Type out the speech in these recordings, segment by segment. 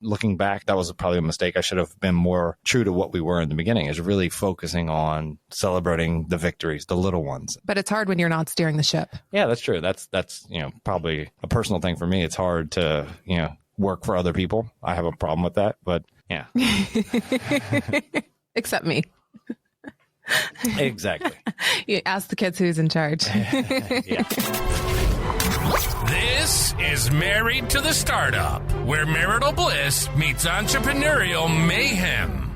looking back, that was probably a mistake. I should have been more true to what we were in the beginning, is really focusing on celebrating the victories, the little ones. But it's hard when you're not steering the ship. Yeah, that's true. That's probably a personal thing for me. It's hard to, work for other people. I have a problem with that, but yeah. Except me. Exactly. You ask the kids who's in charge. Yeah. This is Married to the Startup, where marital bliss meets entrepreneurial mayhem.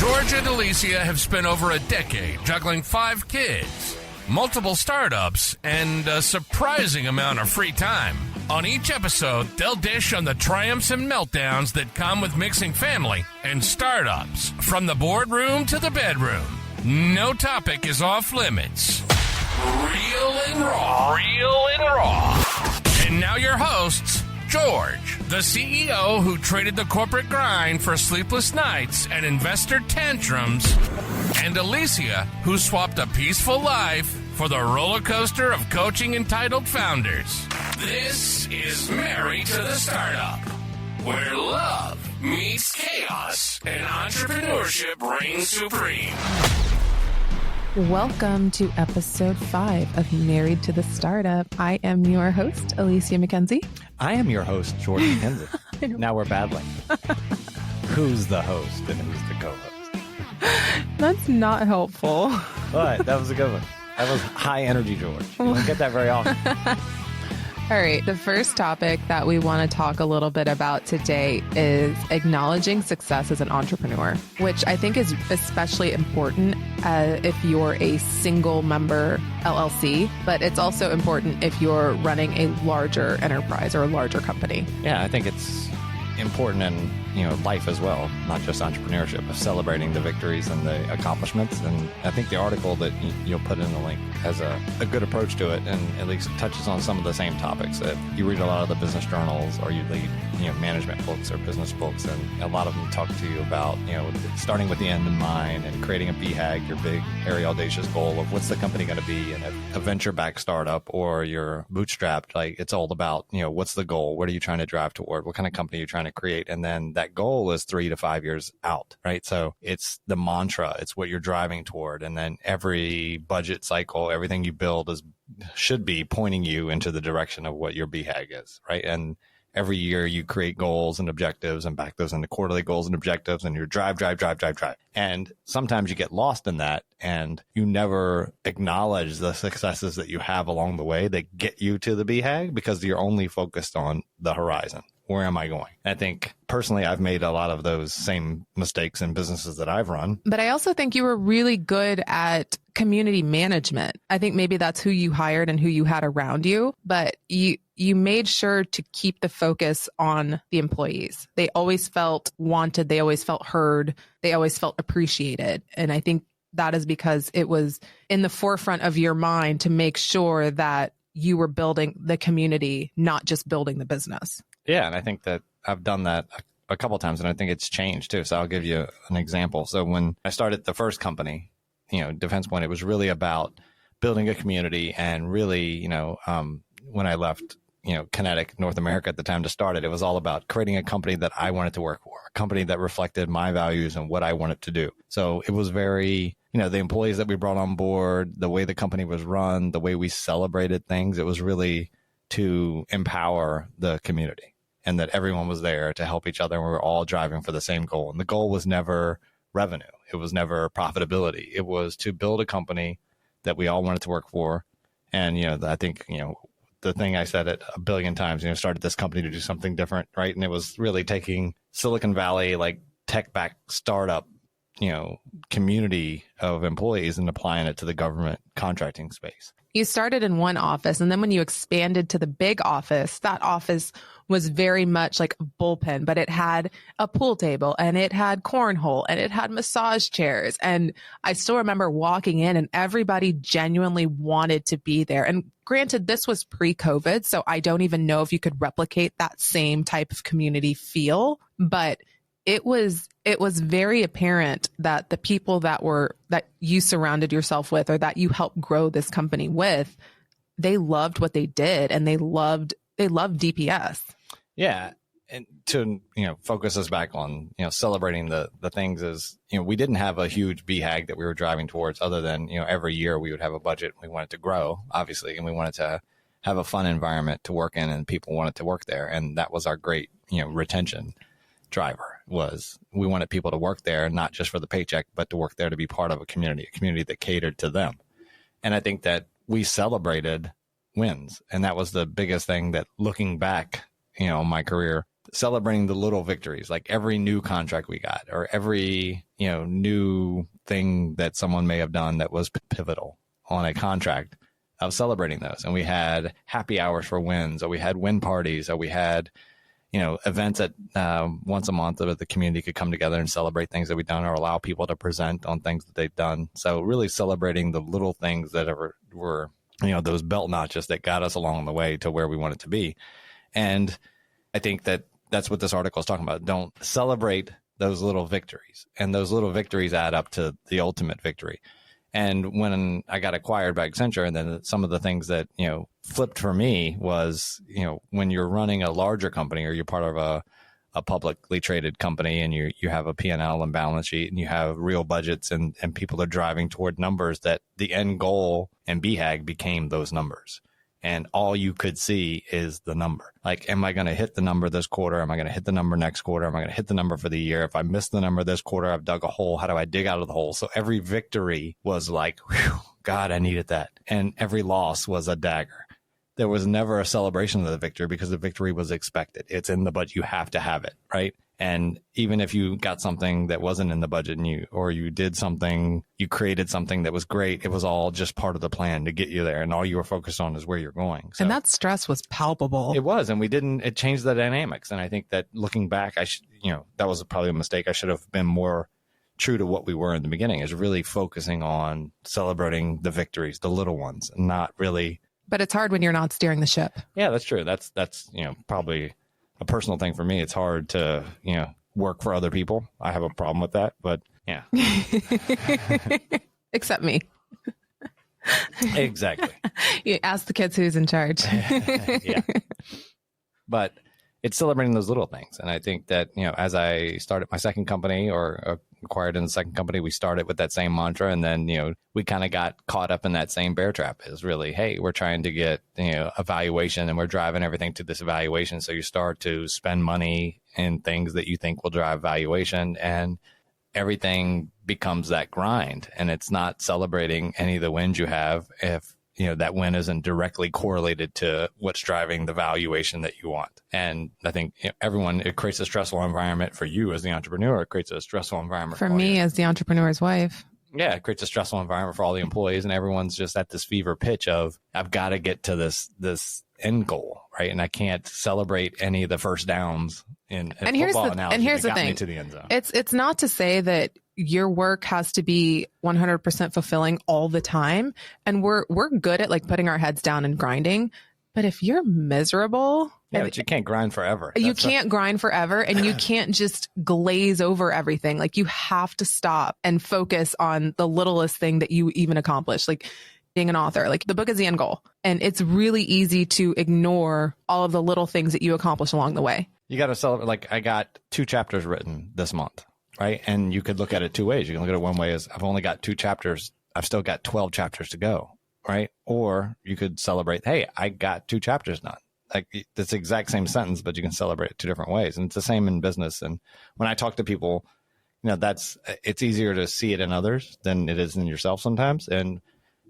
George and Alicia have spent over a decade juggling 5 kids, multiple startups, and a surprising amount of free time. On each episode, they'll dish on the triumphs and meltdowns that come with mixing family and startups. From the boardroom to the bedroom, no topic is off limits. Real and raw. Real and raw. And now your hosts, George, the CEO who traded the corporate grind for sleepless nights and investor tantrums, and Alicia, who swapped a peaceful life for the roller coaster of coaching entitled founders. This is Married to the Startup, where love meets chaos and entrepreneurship reigns supreme. Welcome to episode 5 of Married to the Startup. I am your host, Alicia McKenzie. I am your host, George McKenzie. Now we're battling. Who's the host and who's the co-host? That's not helpful. But that was a good one. That was high energy, George. You don't get that very often. All right. The first topic that we want to talk a little bit about today is acknowledging success as an entrepreneur, which I think is especially important if you're a single member LLC, but it's also important if you're running a larger enterprise or a larger company. Yeah, I think it's important in life as well, not just entrepreneurship, of celebrating the victories and the accomplishments. And I think the article that you'll put in the link has a good approach to it, and at least touches on some of the same topics. You read a lot of the business journals, or you read management books or business books, and a lot of them talk to you about starting with the end in mind and creating a BHAG, your big, hairy, audacious goal of what's the company going to be. And a venture-backed startup, or you're bootstrapped, like it's all about what's the goal, what are you trying to drive toward, what kind of company you're trying to create, and then that goal is 3 to 5 years out, right? So it's the mantra, it's what you're driving toward. And then every budget cycle, everything you build should be pointing you into the direction of what your BHAG is, right? And every year you create goals and objectives and back those into quarterly goals and objectives, and you're drive. And sometimes you get lost in that and you never acknowledge the successes that you have along the way that get you to the BHAG, because you're only focused on the horizon. Where am I going? I think personally, I've made a lot of those same mistakes in businesses that I've run. But I also think you were really good at community management. I think maybe that's who you hired and who you had around you, but you made sure to keep the focus on the employees. They always felt wanted. They always felt heard. They always felt appreciated. And I think that is because it was in the forefront of your mind to make sure that you were building the community, not just building the business. Yeah, and I think that I've done that a couple of times, and I think it's changed too. So I'll give you an example. So when I started the first company, Defense Point, it was really about building a community, and really, when I left, Kinetic North America at the time to start it, it was all about creating a company that I wanted to work for, a company that reflected my values and what I wanted to do. So it was very, the employees that we brought on board, the way the company was run, the way we celebrated things, it was really to empower the community, and that everyone was there to help each other. And we were all driving for the same goal. And the goal was never revenue. It was never profitability. It was to build a company that we all wanted to work for. And, I think, the thing I said it a billion times, started this company to do something different, right? And it was really taking Silicon Valley, like tech-backed startup, community of employees, and applying it to the government contracting space. You started in one office, and then when you expanded to the big office, that office was very much like a bullpen, but it had a pool table, and it had cornhole, and it had massage chairs. And I still remember walking in, and everybody genuinely wanted to be there. And granted, this was pre-COVID, so I don't even know if you could replicate that same type of community feel, but it was very apparent that the people that you surrounded yourself with, or that you helped grow this company with, they loved what they did, and they loved DPS. Yeah. and to, focus us back on, celebrating the things is, we didn't have a huge BHAG that we were driving towards other than, every year we would have a budget. We wanted to grow, obviously, and we wanted to have a fun environment to work in and people wanted to work there. And that was our great, retention driver was we wanted people to work there, not just for the paycheck, but to work there to be part of a community that catered to them. And I think that we celebrated wins. And that was the biggest thing that looking back, my career, celebrating the little victories, like every new contract we got or every, new thing that someone may have done that was pivotal on a contract, of celebrating those. And we had happy hours for wins, or we had win parties, or we had, events that once a month that the community could come together and celebrate things that we've done or allow people to present on things that they've done. So really celebrating the little things that were, those belt notches that got us along the way to where we wanted to be. And I think that that's what this article is talking about. Don't celebrate those little victories, and those little victories add up to the ultimate victory. And when I got acquired by Accenture, and then some of the things that, flipped for me was, when you're running a larger company or you're part of a publicly traded company and you have a P&L and balance sheet and you have real budgets and people are driving toward numbers, that the end goal and BHAG became those numbers. And all you could see is the number. Like, am I going to hit the number this quarter? Am I going to hit the number next quarter? Am I going to hit the number for the year? If I miss the number this quarter, I've dug a hole. How do I dig out of the hole? So every victory was like, whew, God, I needed that. And every loss was a dagger. There was never a celebration of the victory because the victory was expected. It's in the budget. You have to have it, right? And even if you got something that wasn't in the budget and you did something, you created something that was great, it was all just part of the plan to get you there. And all you were focused on is where you're going. So, and that stress was palpable. It was. And it changed the dynamics. And I think that looking back, that was probably a mistake. I should have been more true to what we were in the beginning, is really focusing on celebrating the victories, the little ones, and not really. But it's hard when you're not steering the ship. Yeah, that's true. That's probably a personal thing for me. It's hard to, work for other people. I have a problem with that, but yeah. Except me. Exactly. You ask the kids who's in charge. Yeah. But it's celebrating those little things. And I think that, as I started my second company or acquired in the second company, we started with that same mantra. And then, we kind of got caught up in that same bear trap, is really, hey, we're trying to get, a valuation and we're driving everything to this evaluation. So you start to spend money in things that you think will drive valuation, and everything becomes that grind. And it's not celebrating any of the wins you have if, that win isn't directly correlated to what's driving the valuation that you want. And I think it creates a stressful environment for you as the entrepreneur. It creates a stressful environment for me as the entrepreneur's wife. Yeah, it creates a stressful environment for all the employees, and everyone's just at this fever pitch of, I've got to get to this end goal, right? And I can't celebrate any of the first downs in football analogy. And here's the thing. To the end zone. It's not to say that your work has to be 100% fulfilling all the time. And we're good at like putting our heads down and grinding. But if you're miserable, yeah, but you can't grind forever. You can't grind forever, and you can't just glaze over everything. Like, you have to stop and focus on the littlest thing that you even accomplish. Like being an author, like the book is the end goal. And it's really easy to ignore all of the little things that you accomplish along the way. You got to celebrate. Like, I got 2 chapters written this month, right? And you could look at it 2 ways. You can look at it one way as, I've only got 2 chapters. I've still got 12 chapters to go, right? Or you could celebrate, hey, I got 2 chapters done. Like, it's the exact same sentence, but you can celebrate it 2 different ways. And it's the same in business. And when I talk to people, it's easier to see it in others than it is in yourself sometimes. And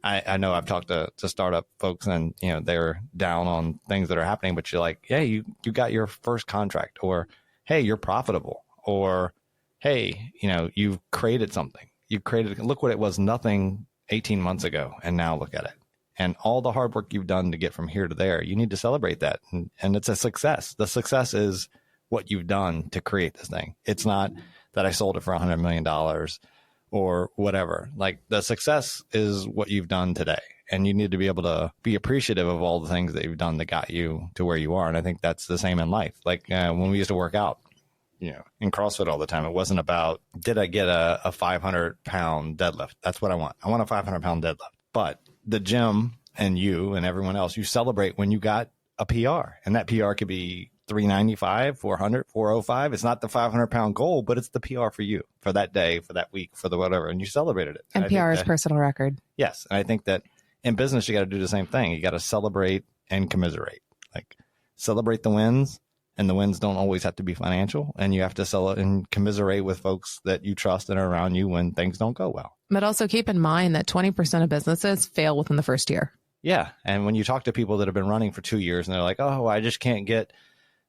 I know I've talked to startup folks, and, they're down on things that are happening, but you're like, yeah, you got your first contract, or, hey, you're profitable, or, hey, you've created something. Look what it was, nothing 18 months ago. And now look at it. And all the hard work you've done to get from here to there, you need to celebrate that. And it's a success. The success is what you've done to create this thing. It's not that I sold it for $100 million or whatever. Like, the success is what you've done today. And you need to be able to be appreciative of all the things that you've done that got you to where you are. And I think that's the same in life. Like, when we used to work out, in CrossFit all the time, it wasn't about, did I get a 500-pound deadlift? That's what I want. I want a 500-pound deadlift. But the gym and you and everyone else, you celebrate when you got a PR, and that PR could be $395, $400, $405. It's not the 500-pound goal, but it's the PR for you, for that day, for that week, for the whatever, and you celebrated it. And PR is personal record. Yes. And I think that in business, you got to do the same thing. You got to celebrate and commiserate. Like, celebrate the wins, and the wins don't always have to be financial. And you have to celebrate and commiserate with folks that you trust and are around you when things don't go well. But also keep in mind that 20% of businesses fail within the first year. Yeah. And when you talk to people that have been running for 2 years and they're like, oh, I just can't get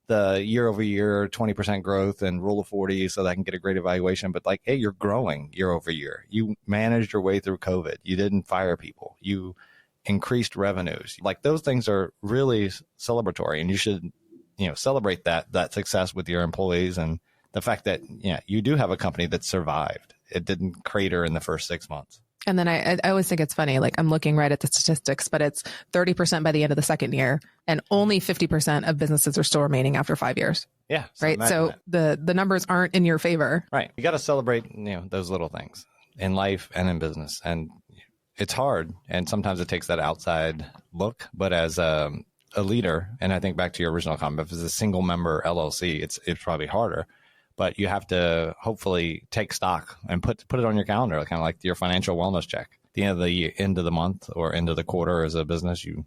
the year over year 20% growth and rule of 40 so that I can get a great evaluation. But like, hey, you're growing year over year. You managed your way through COVID. You didn't fire people. You increased revenues. Like, those things are really celebratory, and you should, celebrate that success with your employees, and the fact that, you do have a company that survived. It didn't crater in the first 6 months. And then I always think it's funny, like, I'm looking right at the statistics, but it's 30% by the end of the second year, and only 50% of businesses are still remaining after 5 years. Yeah. Right. So the numbers aren't in your favor. Right. You got to celebrate, those little things in life and in business. And it's hard. And sometimes it takes that outside look. But as a leader, and I think back to your original comment, if it's a single member LLC, it's probably harder. But you have to hopefully take stock and put it on your calendar, kind of like your financial wellness check. At the end of the month or end of the quarter as a business, you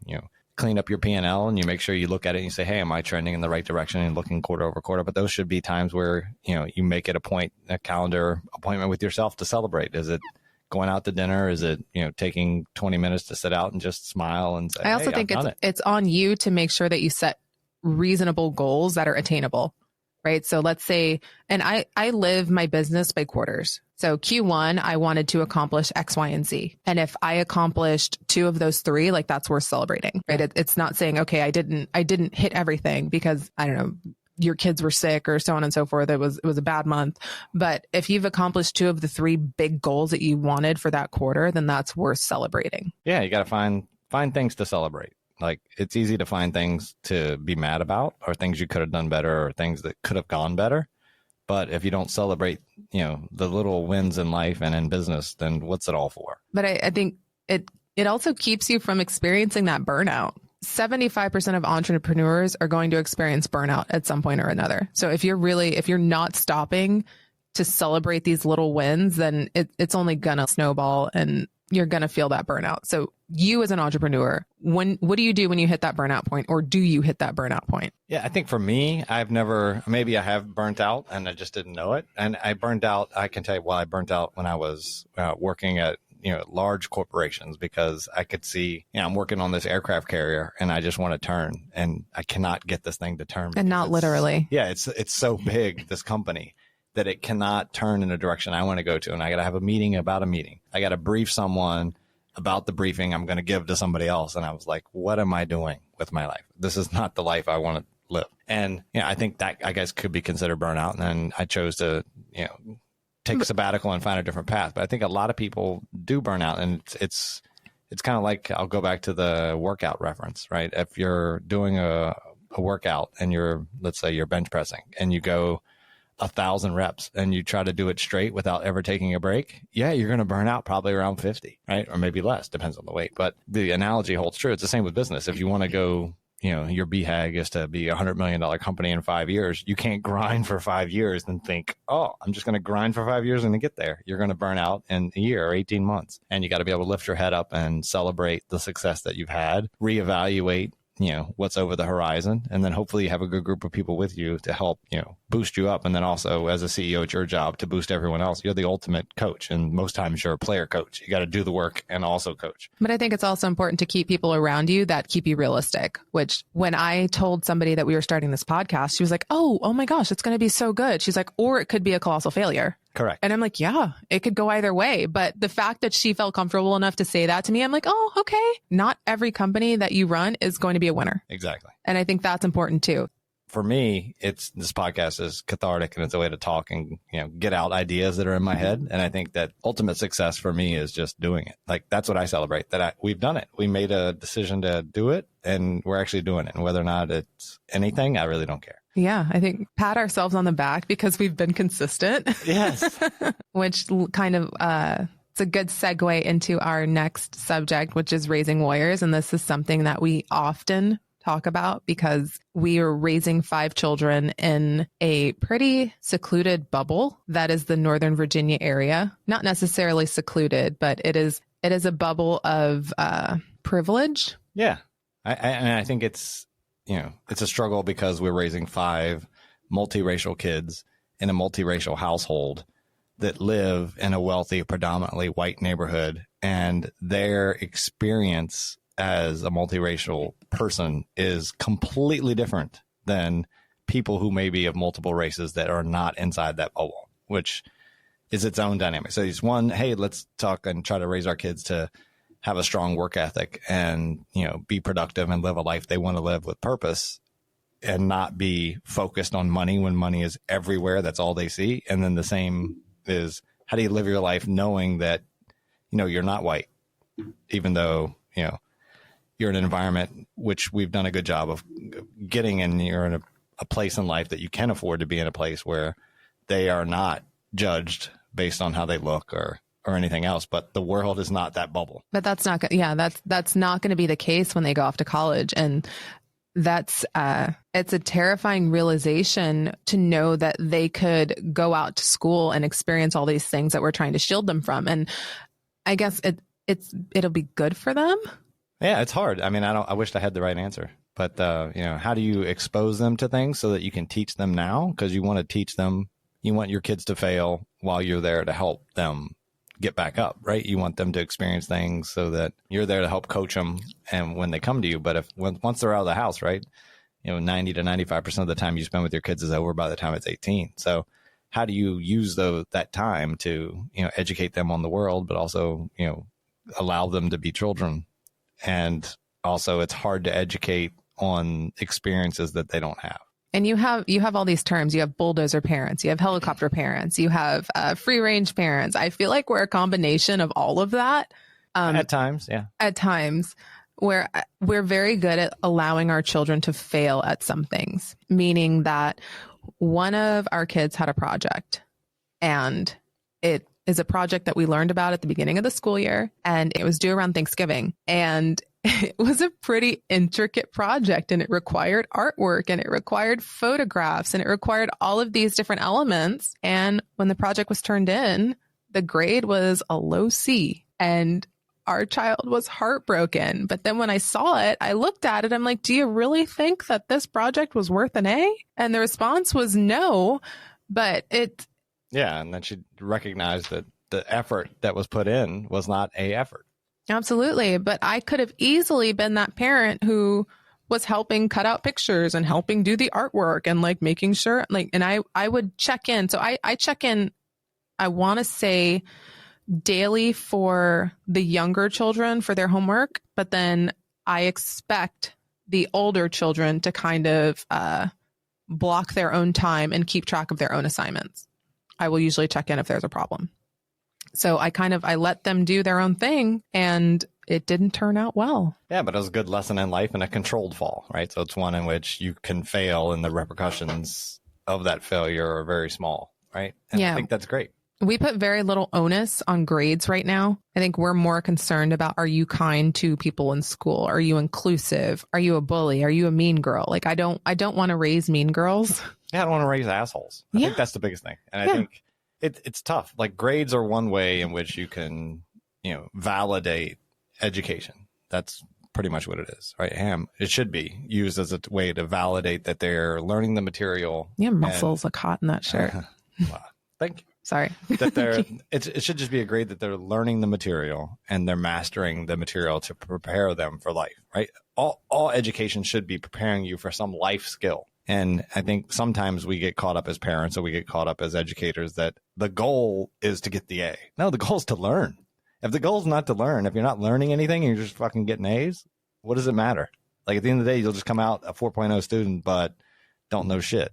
clean up your P&L and you make sure you look at it and you say, hey, am I trending in the right direction and looking quarter over quarter? But those should be times where, you make it a calendar appointment with yourself to celebrate. Is it going out to dinner? Is it, taking 20 minutes to sit out and just smile and say, I also think it's on you to make sure that you set reasonable goals that are attainable. Right. So let's say, and I live my business by quarters. So Q1, I wanted to accomplish X, Y, and Z. And if I accomplished 2 of those 3, like, that's worth celebrating. Right. It's not saying, okay, I didn't hit everything because, I don't know, your kids were sick or so on and so forth. It was a bad month. But if you've accomplished 2 of the 3 big goals that you wanted for that quarter, then that's worth celebrating. Yeah. You got to find things to celebrate. Like, it's easy to find things to be mad about, or things you could have done better, or things that could have gone better. But if you don't celebrate, the little wins in life and in business, then what's it all for? But I think it also keeps you from experiencing that burnout. 75% of entrepreneurs are going to experience burnout at some point or another. So if you're not stopping to celebrate these little wins, then it's only gonna snowball and you're gonna feel that burnout. So you as an entrepreneur, what do you do when you hit that burnout point, or do you hit that burnout point? Yeah, I think for me, maybe I have burnt out and I just didn't know it. And I burned out, I can tell you why I burnt out when I was working at large corporations, because I could see, I'm working on this aircraft carrier and I just want to turn, and I cannot get this thing to turn. And not literally. Yeah, it's so big, this company, that it cannot turn in a direction I want to go to. And I got to have a meeting about a meeting. I got to brief someone about the briefing I'm going to give to somebody else. And I was like, what am I doing with my life? This is not the life I want to live. And, I think that, I guess, could be considered burnout. And then I chose to, take a sabbatical and find a different path. But I think a lot of people do burn out, and it's kind of like, I'll go back to the workout reference, right? If you're doing a workout and let's say you're bench pressing and you go 1,000 reps and you try to do it straight without ever taking a break, yeah, you're going to burn out probably around 50, right? Or maybe less, depends on the weight. But the analogy holds true. It's the same with business. If you want to go, your BHAG is to be $100 million company in 5 years. You can't grind for 5 years and think, oh, I'm just going to grind for 5 years and get there. You're going to burn out in a year or 18 months. And you got to be able to lift your head up and celebrate the success that you've had, reevaluate, what's over the horizon. And then hopefully you have a good group of people with you to help, boost you up. And then also, as a CEO, it's your job to boost everyone else. You're the ultimate coach. And most times you're a player coach. You got to do the work and also coach. But I think it's also important to keep people around you that keep you realistic, which when I told somebody that we were starting this podcast, she was like, oh my gosh, it's going to be so good. She's like, or it could be a colossal failure. Correct. And I'm like, yeah, it could go either way. But the fact that she felt comfortable enough to say that to me, I'm like, oh, okay. Not every company that you run is going to be a winner. Exactly. And I think that's important too. For me, this podcast is cathartic, and it's a way to talk and, get out ideas that are in my head. And I think that ultimate success for me is just doing it. Like, that's what I celebrate, we've done it. We made a decision to do it, and we're actually doing it. And whether or not it's anything, I really don't care. Yeah, I think pat ourselves on the back because we've been consistent. Yes. Which kind of, it's a good segue into our next subject, which is raising warriors. And this is something that we often talk about because we are raising 5 children in a pretty secluded bubble that is the Northern Virginia area. Not necessarily secluded, but it is a bubble of privilege. Yeah. I think it's, it's a struggle because we're raising 5 multiracial kids in a multiracial household that live in a wealthy, predominantly white neighborhood, and their experience as a multiracial person is completely different than people who may be of multiple races that are not inside that bubble, which is its own dynamic. So it's one, hey, let's talk and try to raise our kids to have a strong work ethic and, be productive and live a life they want to live with purpose and not be focused on money when money is everywhere. That's all they see. And then the same is, how do you live your life knowing that, you're not white, even though, you're in an environment which we've done a good job of getting in. You're in a place in life that you can afford to be in a place where they are not judged based on how they look or anything else, but the world is not that bubble. But that's not, that's not going to be the case when they go off to college. And that's, it's a terrifying realization to know that they could go out to school and experience all these things that we're trying to shield them from. And I guess it'll be good for them. Yeah, it's hard. I mean, I wished I had the right answer, but how do you expose them to things so that you can teach them now? Because you want to teach them, you want your kids to fail while you're there to help them get back up, right? You want them to experience things so that you're there to help coach them and when they come to you. But once they're out of the house, right, 90 to 95% of the time you spend with your kids is over by the time it's 18. So how do you use that time to, educate them on the world, but also, allow them to be children? And also it's hard to educate on experiences that they don't have. And you have all these terms. You have bulldozer parents, you have helicopter parents, you have free range parents. I feel like we're a combination of all of that. At times, yeah. At times where we're very good at allowing our children to fail at some things, meaning that one of our kids had a project and it is a project that we learned about at the beginning of the school year, and it was due around Thanksgiving. And it was a pretty intricate project, and it required artwork and it required photographs and it required all of these different elements. And when the project was turned in, the grade was a low C, and our child was heartbroken. But then when I saw it, I looked at it. I'm like, do you really think that this project was worth an A? And the response was no, but yeah. And then she recognized that the effort that was put in was not a effort. Absolutely. But I could have easily been that parent who was helping cut out pictures and helping do the artwork and making sure and I would check in. So I check in, I want to say daily for the younger children for their homework, but then I expect the older children to kind of block their own time and keep track of their own assignments. I will usually check in if there's a problem. So I let them do their own thing, and it didn't turn out well. Yeah, but it was a good lesson in life and a controlled fall, right? So it's one in which you can fail and the repercussions of that failure are very small, right? And I think that's great. We put very little onus on grades right now. I think we're more concerned about, are you kind to people in school? Are you inclusive? Are you a bully? Are you a mean girl? I don't want to raise mean girls. Yeah, I don't want to raise assholes. I think that's the biggest thing. And I think it's tough. Grades are one way in which you can, validate education. That's pretty much what it is, right? It should be used as a way to validate that they're learning the material. Yeah, muscles look hot in that shirt. Well, thank you. Sorry. That it should just be a grade that they're learning the material and they're mastering the material to prepare them for life, right? All education should be preparing you for some life skill. And I think sometimes we get caught up as parents or we get caught up as educators that the goal is to get the A. No, the goal is to learn. If the goal is not to learn, if you're not learning anything and you're just fucking getting A's, what does it matter? At the end of the day, you'll just come out a 4.0 student, but don't know shit.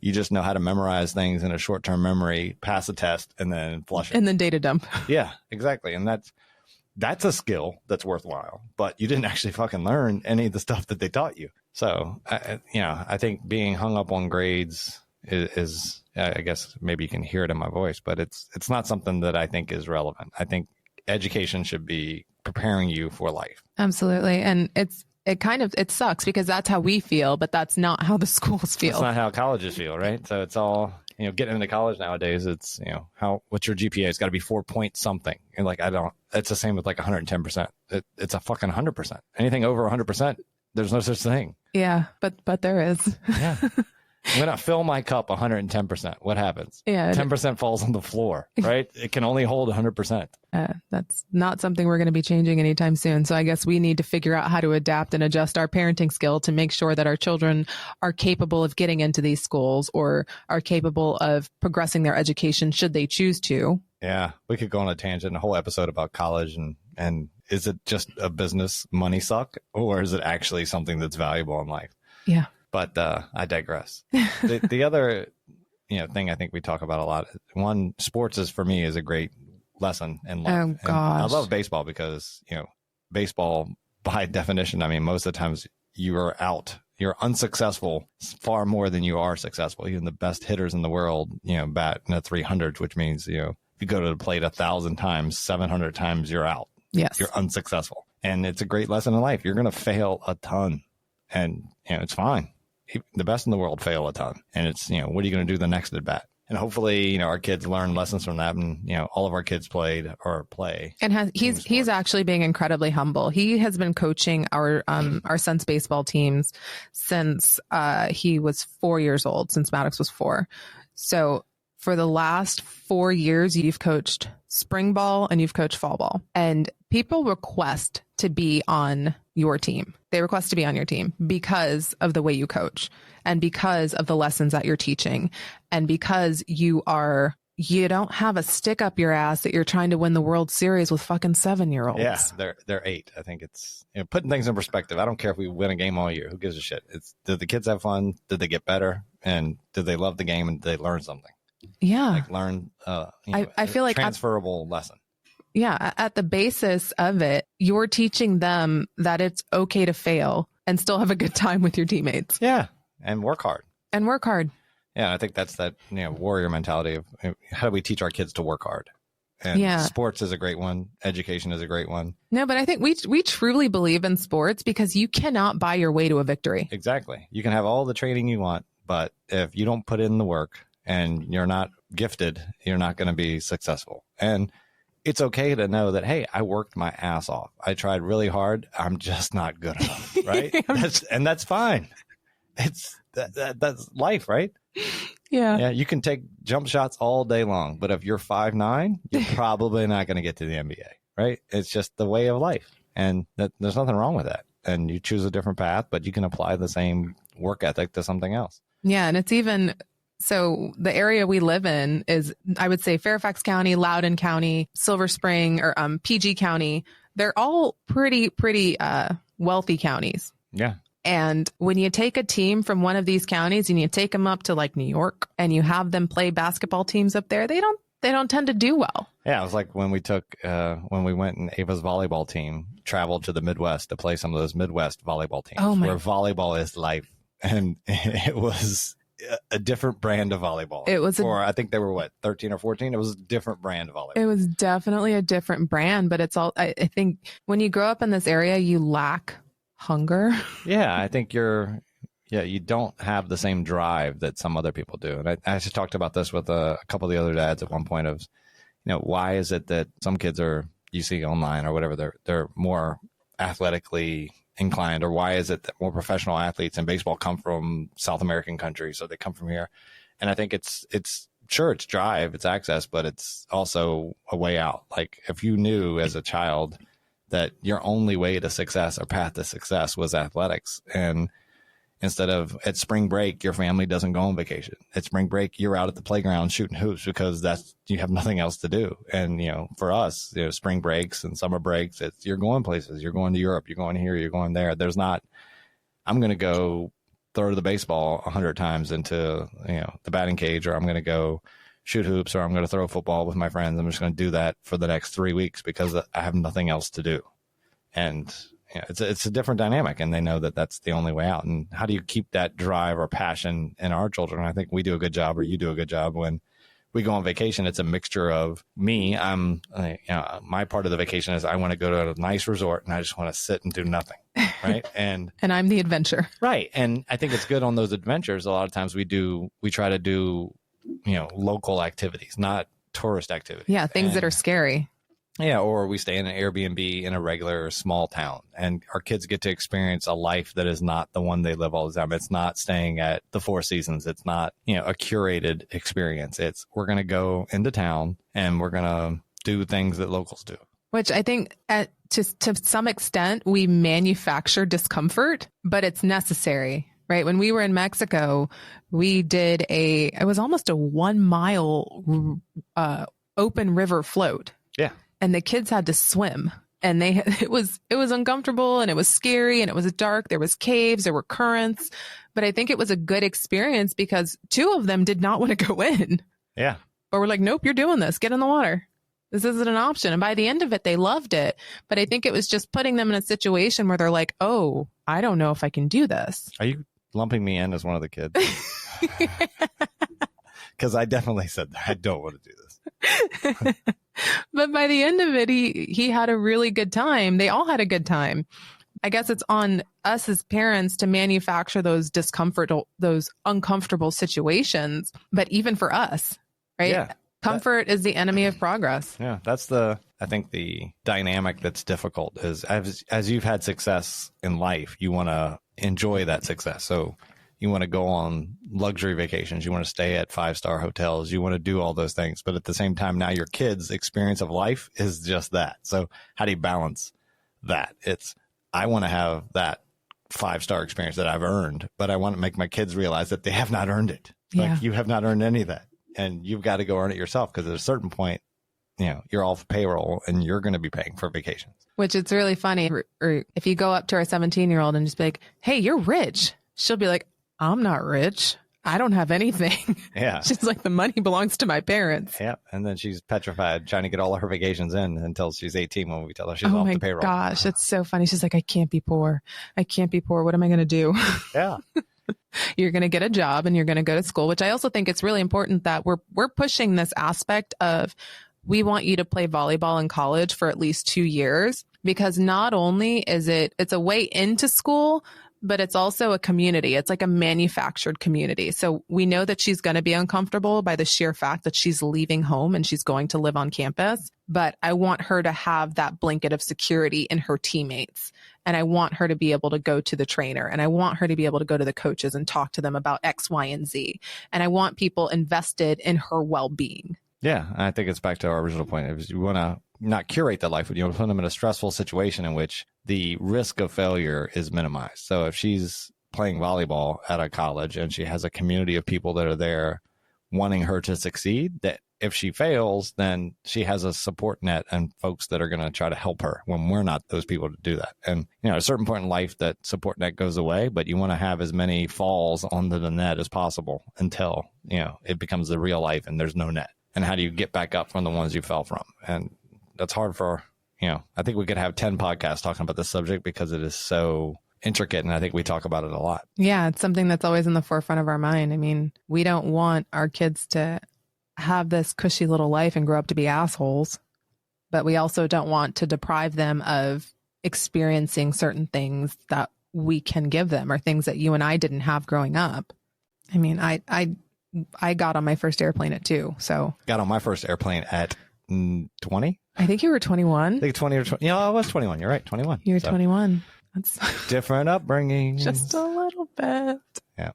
You just know how to memorize things in a short-term memory, pass a test, and then flush it. And then data dump. Yeah, exactly. And that's a skill that's worthwhile, but you didn't actually fucking learn any of the stuff that they taught you. So, I think being hung up on grades is I guess maybe you can hear it in my voice, but it's not something that I think is relevant. I think education should be preparing you for life. Absolutely. And it's it sucks because that's how we feel, but that's not how the schools feel. It's not how colleges feel, right? So it's all, getting into college nowadays, it's, what's your GPA? It's got to be 4 point something. And like, it's the same with like 110%. It's a fucking 100%. Anything over 100%, there's no such thing. Yeah, but there is. Yeah. When I fill my cup 110%, what happens? Yeah, 10% falls on the floor, right? It can only hold 100%. That's not something we're going to be changing anytime soon. So I guess we need to figure out how to adapt and adjust our parenting skill to make sure that our children are capable of getting into these schools or are capable of progressing their education should they choose to. Yeah, we could go on a tangent, a whole episode about college and is it just a business money suck or is it actually something that's valuable in life? Yeah. But I digress. The other thing I think we talk about a lot, one, sports for me is a great lesson in life. Oh, gosh. I love baseball because, baseball by definition, I mean, most of the times you are out. You're unsuccessful far more than you are successful. Even the best hitters in the world, bat in a 300, which means, if you go to the plate 1,000 times, 700 times, you're out. Yes. You're unsuccessful. And it's a great lesson in life. You're going to fail a ton. And, it's fine. The best in the world fail a ton. And it's, what are you going to do the next at bat? And hopefully, our kids learn lessons from that. And, all of our kids play. And he's actually being incredibly humble. He has been coaching our son's baseball teams since he was 4 years old, since Maddox was 4. So for the last 4 years, you've coached spring ball and you've coached fall ball. And people request to be on your team. They request to be on your team because of the way you coach and because of the lessons that you're teaching and because you don't have a stick up your ass that you're trying to win the World Series with fucking 7-year-olds. Yeah, they're 8. I think it's putting things in perspective. I don't care if we win a game all year. Who gives a shit? Did the kids have fun? Did they get better? And did they love the game and did they learn something? Yeah. Like learn I feel like transferable lesson. Yeah. At the basis of it, you're teaching them that it's okay to fail and still have a good time with your teammates. Yeah. And work hard. Yeah. I think that's that, warrior mentality of how do we teach our kids to work hard? And sports is a great one. Education is a great one. No, but I think we truly believe in sports because you cannot buy your way to a victory. Exactly. You can have all the training you want, but if you don't put in the work and you're not gifted, you're not going to be successful. And it's okay to know that, hey, I worked my ass off. I tried really hard. I'm just not good enough, right? That's fine. That's life, right? Yeah. You can take jump shots all day long, but if you're 5'9", you're probably not going to get to the NBA, right? It's just the way of life. And there's nothing wrong with that. And you choose a different path, but you can apply the same work ethic to something else. Yeah. And it's even... So the area we live in is, I would say, Fairfax County, Loudoun County, Silver Spring, or PG County. They're all pretty wealthy counties. Yeah. And when you take a team from one of these counties and you take them up to like New York and you have them play basketball teams up there, they don't tend to do well. Yeah, it was like when we went and Ava's volleyball team traveled to the Midwest to play some of those Midwest volleyball teams where volleyball is life. And it was a different brand of volleyball. It was I think they were 13 or 14. It was a different brand of volleyball. It was definitely a different brand, but it's all, I think when you grow up in this area, you lack hunger. Yeah. I think you don't have the same drive that some other people do. And I actually talked about this with a couple of the other dads at one point of, why is it that some kids you see online or whatever, they're more athletically inclined, or why is it that more professional athletes in baseball come from South American countries, so they come from here? And I think it's sure it's drive, it's access, but it's also a way out. Like if you knew as a child that your only way to success or path to success was athletics, and instead of at spring break, your family doesn't go on vacation. At spring break, you're out at the playground shooting hoops because you have nothing else to do. And, for us, spring breaks and summer breaks, you're going places. You're going to Europe. You're going here. You're going there. There's not, I'm going to go throw the baseball 100 times into, the batting cage, or I'm going to go shoot hoops, or I'm going to throw football with my friends. I'm just going to do that for the next 3 weeks because I have nothing else to do. And it's a different dynamic, and they know that that's the only way out. And how do you keep that drive or passion in our children? I think we do a good job, or you do a good job, when we go on vacation, it's a mixture of me. My part of the vacation is I want to go to a nice resort and I just want to sit and do nothing. Right. And I'm the adventure. Right. And I think it's good on those adventures. A lot of times we try to do, local activities, not tourist activities. Yeah. Things that are scary. Yeah, or we stay in an Airbnb in a regular small town, and our kids get to experience a life that is not the one they live all the time. It's not staying at the Four Seasons. It's not, a curated experience. It's we're going to go into town and we're going to do things that locals do. Which I think to some extent we manufacture discomfort, but it's necessary. Right. When we were in Mexico, we did it was almost a 1 mile open river float. Yeah. And the kids had to swim, and it was uncomfortable, and it was scary, and it was dark. There was caves, there were currents, but I think it was a good experience because 2 of them did not want to go in. Yeah. But we're like, nope, you're doing this. Get in the water. This isn't an option. And by the end of it, they loved it. But I think it was just putting them in a situation where they're like, oh, I don't know if I can do this. Are you lumping me in as one of the kids? Because I definitely said that. I don't want to do this. But by the end of it, he had a really good time. They all had a good time. I guess it's on us as parents to manufacture those uncomfortable situations. But even for us, right? Yeah. Comfort is the enemy of progress. Yeah. That's I think the dynamic that's difficult is as you've had success in life, you want to enjoy that success. So you want to go on luxury vacations. You want to stay at 5-star hotels. You want to do all those things. But at the same time, now your kids' experience of life is just that. So how do you balance that? I want to have that 5-star experience that I've earned, but I want to make my kids realize that they have not earned it. Yeah. Like you have not earned any of that. And you've got to go earn it yourself because at a certain point, you're off payroll and you're going to be paying for vacations. Which it's really funny. Or if you go up to our 17-year-old and just be like, hey, you're rich. She'll be like, I'm not rich. I don't have anything. Yeah. She's like, the money belongs to my parents. Yeah. And then she's petrified trying to get all of her vacations in until she's 18 when we tell her she's off the payroll. Oh my gosh. It's so funny. She's like, I can't be poor. I can't be poor. What am I going to do? Yeah. You're going to get a job and you're going to go to school, which I also think it's really important that we're pushing this aspect of we want you to play volleyball in college for at least 2 years, because not only is it's a way into school, but it's also a community. It's like a manufactured community. So we know that she's going to be uncomfortable by the sheer fact that she's leaving home and she's going to live on campus. But I want her to have that blanket of security in her teammates. And I want her to be able to go to the trainer, and I want her to be able to go to the coaches and talk to them about X, Y, and Z. And I want people invested in her well-being. Yeah. I think it's back to our original point. If you want to not curate that life, but you want to put them in a stressful situation in which the risk of failure is minimized. So if she's playing volleyball at a college and she has a community of people that are there wanting her to succeed, that if she fails, then she has a support net and folks that are going to try to help her when we're not those people to do that. And, at a certain point in life, that support net goes away, but you want to have as many falls onto the net as possible until, it becomes the real life and there's no net. And how do you get back up from the ones you fell from? And that's hard for, I think we could have 10 podcasts talking about this subject because it is so intricate. And I think we talk about it a lot. Yeah. It's something that's always in the forefront of our mind. I mean, we don't want our kids to have this cushy little life and grow up to be assholes, but we also don't want to deprive them of experiencing certain things that we can give them or things that you and I didn't have growing up. I mean, I got on my first airplane at 2. So got on my first airplane at 20. I think you were 21. I think 20 or 20. I was 21. You're right. 21. You're 21. That's different upbringing. Just a little bit. Yeah.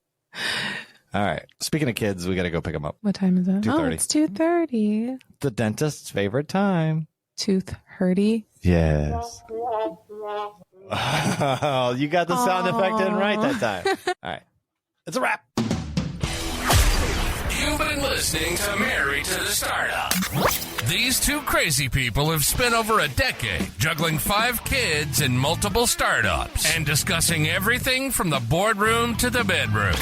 All right. Speaking of kids, we got to go pick them up. What time is it? 2:30. Oh, it's 2:30. The dentist's favorite time. Tooth hurty. Yes. Oh, you got the sound effect in right that time. All right. It's a wrap. You've been listening to Married to the Startup. These two crazy people have spent over a decade juggling 5 kids and multiple startups and discussing everything from the boardroom to the bedroom.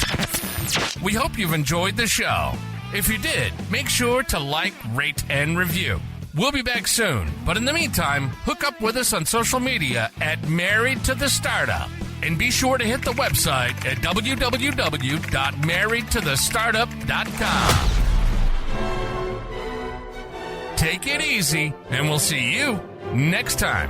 We hope you've enjoyed the show. If you did, make sure to like, rate, and review. We'll be back soon, but in the meantime, hook up with us on social media at Married to the Startup. And be sure to hit the website at www.marriedtothestartup.com. take it easy, and we'll see you next time.